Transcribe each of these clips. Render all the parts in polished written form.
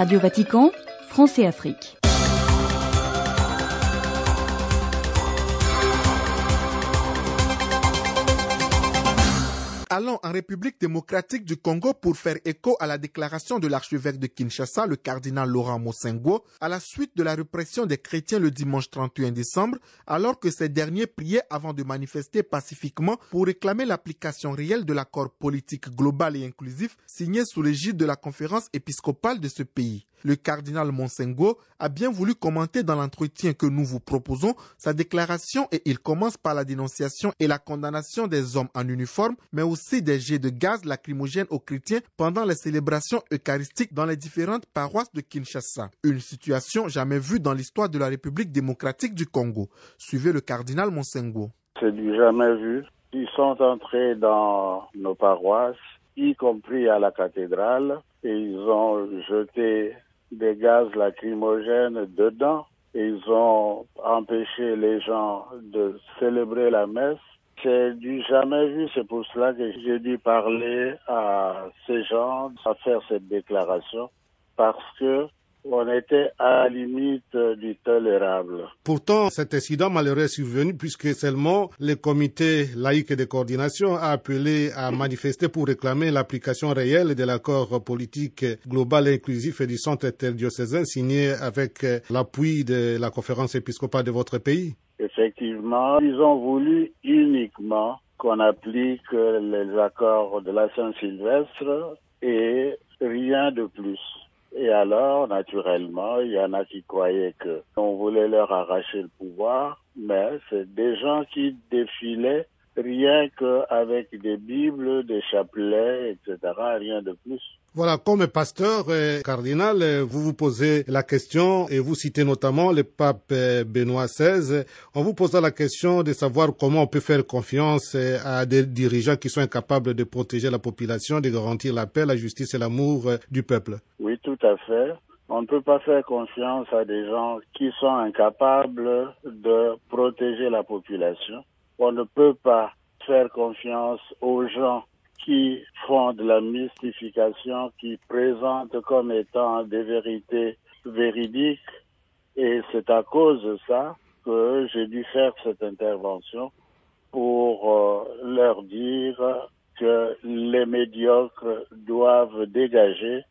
Radio Vatican, France et Afrique. Allons en République démocratique du Congo pour faire écho à la déclaration de l'archevêque de Kinshasa, le cardinal Laurent Mosengo, à la suite de la répression des chrétiens le dimanche 31 décembre, alors que ces derniers priaient avant de manifester pacifiquement pour réclamer l'application réelle de l'accord politique global et inclusif signé sous l'égide de la conférence épiscopale de ce pays. Le cardinal Mosengo a bien voulu commenter dans l'entretien que nous vous proposons sa déclaration et il commence par la dénonciation et la condamnation des hommes en uniforme, mais aussi des jets de gaz lacrymogènes aux chrétiens pendant les célébrations eucharistiques dans les différentes paroisses de Kinshasa. Une situation jamais vue dans l'histoire de la République démocratique du Congo. Suivez le cardinal Mosengo. C'est du jamais vu. Ils sont entrés dans nos paroisses, y compris à la cathédrale, et ils ont jeté des gaz lacrymogènes dedans. Ils ont empêché les gens de célébrer la messe. C'est du jamais vu, c'est pour cela que j'ai dû parler à ces gens, à faire cette déclaration, parce que on était à la limite du tolérable. Pourtant, cet incident malheureux est survenu puisque seulement le comité laïque de coordination a appelé à manifester pour réclamer l'application réelle de l'accord politique global et inclusif du centre interdiocésain signé avec l'appui de la conférence épiscopale de votre pays. Effectivement, ils ont voulu uniquement qu'on applique les accords de la Saint-Sylvestre et rien de plus. Et alors, naturellement, il y en a qui croyaient qu'on voulait leur arracher le pouvoir, mais c'est des gens qui défilaient rien qu'avec des Bibles, des chapelets, etc., rien de plus. Voilà, comme pasteur cardinal, vous vous posez la question et vous citez notamment le pape Benoît XVI. On vous pose la question de savoir comment on peut faire confiance à des dirigeants qui sont incapables de protéger la population, de garantir la paix, la justice et l'amour du peuple. Oui, tout à fait. On ne peut pas faire confiance à des gens qui sont incapables de protéger la population. On ne peut pas faire confiance aux gens qui font de la mystification, qui présentent comme étant des vérités véridiques. Et c'est à cause de ça que j'ai dû faire cette intervention pour leur dire que les médiocres doivent dégager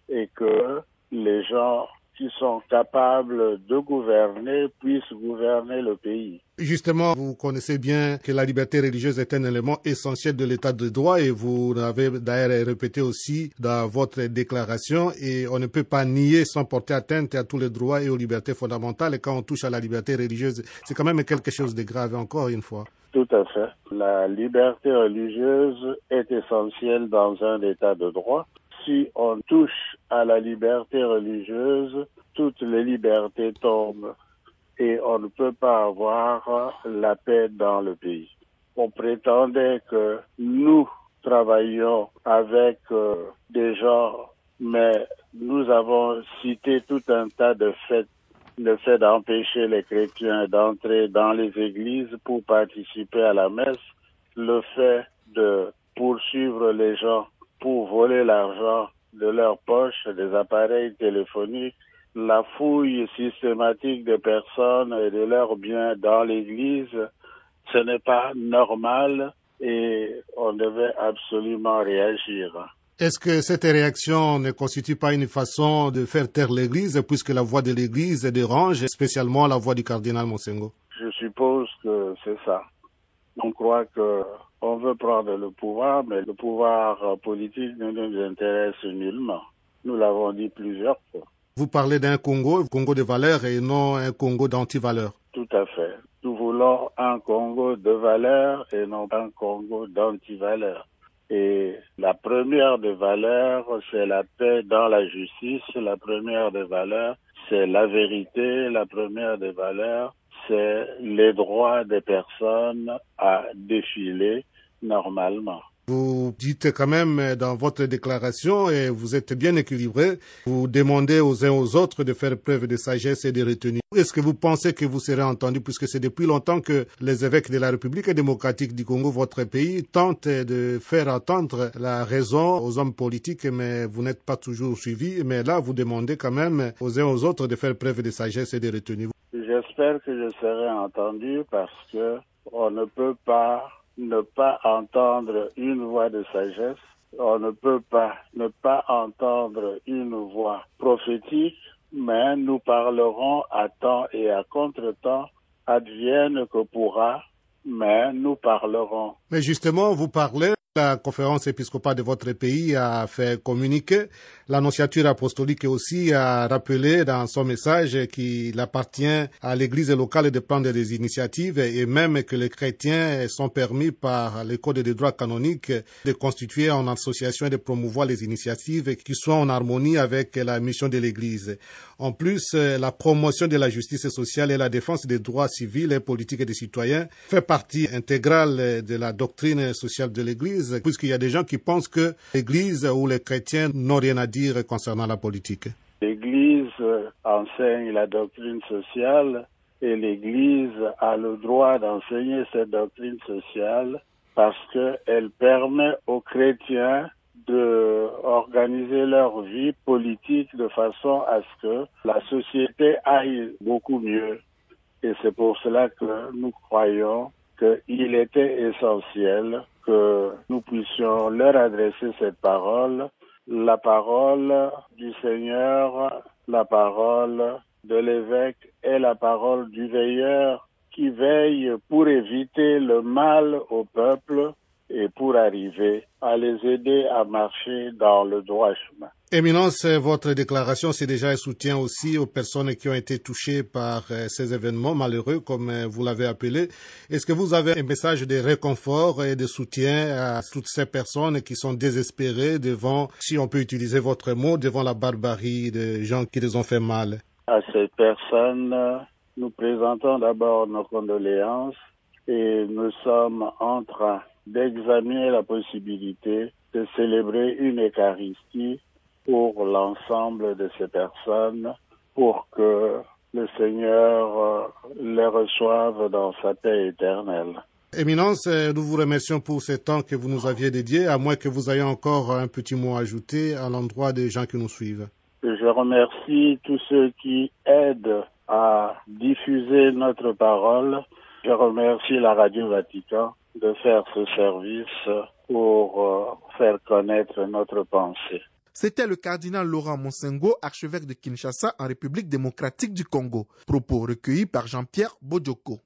et que les gens qui sont capables de gouverner puissent gouverner le pays. Justement, vous connaissez bien que la liberté religieuse est un élément essentiel de l'état de droit et vous l'avez d'ailleurs répété aussi dans votre déclaration et on ne peut pas nier sans porter atteinte à tous les droits et aux libertés fondamentales et quand on touche à la liberté religieuse, c'est quand même quelque chose de grave encore une fois. Tout à fait. La liberté religieuse est essentielle dans un état de droit. Si on touche à la liberté religieuse, toutes les libertés tombent et on ne peut pas avoir la paix dans le pays. On prétendait que nous travaillions avec des gens, mais nous avons cité tout un tas de faits. Le fait d'empêcher les chrétiens d'entrer dans les églises pour participer à la messe, le fait de poursuivre les gens pour voler l'argent de leurs poches, des appareils téléphoniques, la fouille systématique des personnes et de leurs biens dans l'église, ce n'est pas normal et on devait absolument réagir. Est-ce que cette réaction ne constitue pas une façon de faire taire l'Église puisque la voix de l'Église dérange, spécialement la voix du cardinal Mosengo? Je suppose que c'est ça. On croit qu'on veut prendre le pouvoir, mais le pouvoir politique ne nous intéresse nullement. Nous l'avons dit plusieurs fois. Vous parlez d'un Congo de valeurs et non un Congo d'anti-valeurs. Tout à fait. Nous voulons un Congo de valeurs et non un Congo d'anti-valeurs. Et la première des valeurs, c'est la paix dans la justice. La première des valeurs, c'est la vérité. La première des valeurs, c'est les droits des personnes à défiler normalement. Vous dites quand même dans votre déclaration, et vous êtes bien équilibré, vous demandez aux uns aux autres de faire preuve de sagesse et de retenue. Est-ce que vous pensez que vous serez entendu, puisque c'est depuis longtemps que les évêques de la République démocratique du Congo, votre pays, tentent de faire entendre la raison aux hommes politiques, mais vous n'êtes pas toujours suivi. Mais là, vous demandez quand même aux uns aux autres de faire preuve de sagesse et de retenue. J'espère que je serai entendu parce que on ne peut pas ne pas entendre une voix de sagesse. On ne peut pas ne pas entendre une voix prophétique, mais nous parlerons à temps et à contre-temps, advienne que pourra, mais nous parlerons. Mais justement, vous parlez, la conférence épiscopale de votre pays a fait communiquer. L'annonciature apostolique aussi a rappelé dans son message qu'il appartient à l'Église locale de prendre des initiatives et même que les chrétiens sont permis par le Code des droits canoniques de constituer en association et de promouvoir les initiatives qui soient en harmonie avec la mission de l'Église. En plus, la promotion de la justice sociale et la défense des droits civils et politiques des citoyens fait partie intégrale de la doctrine sociale de l'Église, puisqu'il y a des gens qui pensent que l'Église ou les chrétiens n'ont rien à dire concernant la politique. L'Église enseigne la doctrine sociale et l'Église a le droit d'enseigner cette doctrine sociale parce qu'elle permet aux chrétiens d'organiser leur vie politique de façon à ce que la société aille beaucoup mieux. Et c'est pour cela que nous croyons qu'il était essentiel que nous puissions leur adresser cette parole, la parole du Seigneur, la parole de l'évêque et la parole du veilleur qui veille pour éviter le mal au peuple et pour arriver à les aider à marcher dans le droit chemin. Éminence, votre déclaration, c'est déjà un soutien aussi aux personnes qui ont été touchées par ces événements malheureux, comme vous l'avez appelé. Est-ce que vous avez un message de réconfort et de soutien à toutes ces personnes qui sont désespérées devant, si on peut utiliser votre mot, devant la barbarie des gens qui les ont fait mal? À ces personnes, nous présentons d'abord nos condoléances et nous sommes en train d'examiner la possibilité de célébrer une Eucharistie pour l'ensemble de ces personnes, pour que le Seigneur les reçoive dans sa paix éternelle. Éminence, nous vous remercions pour ce temps que vous nous aviez dédié, à moins que vous ayez encore un petit mot à ajouter à l'endroit des gens qui nous suivent. Je remercie tous ceux qui aident à diffuser notre parole. Je remercie la Radio Vatican de faire ce service pour faire connaître notre pensée. C'était le cardinal Laurent Monsengo, archevêque de Kinshasa en République démocratique du Congo. Propos recueillis par Jean-Pierre Bodioko.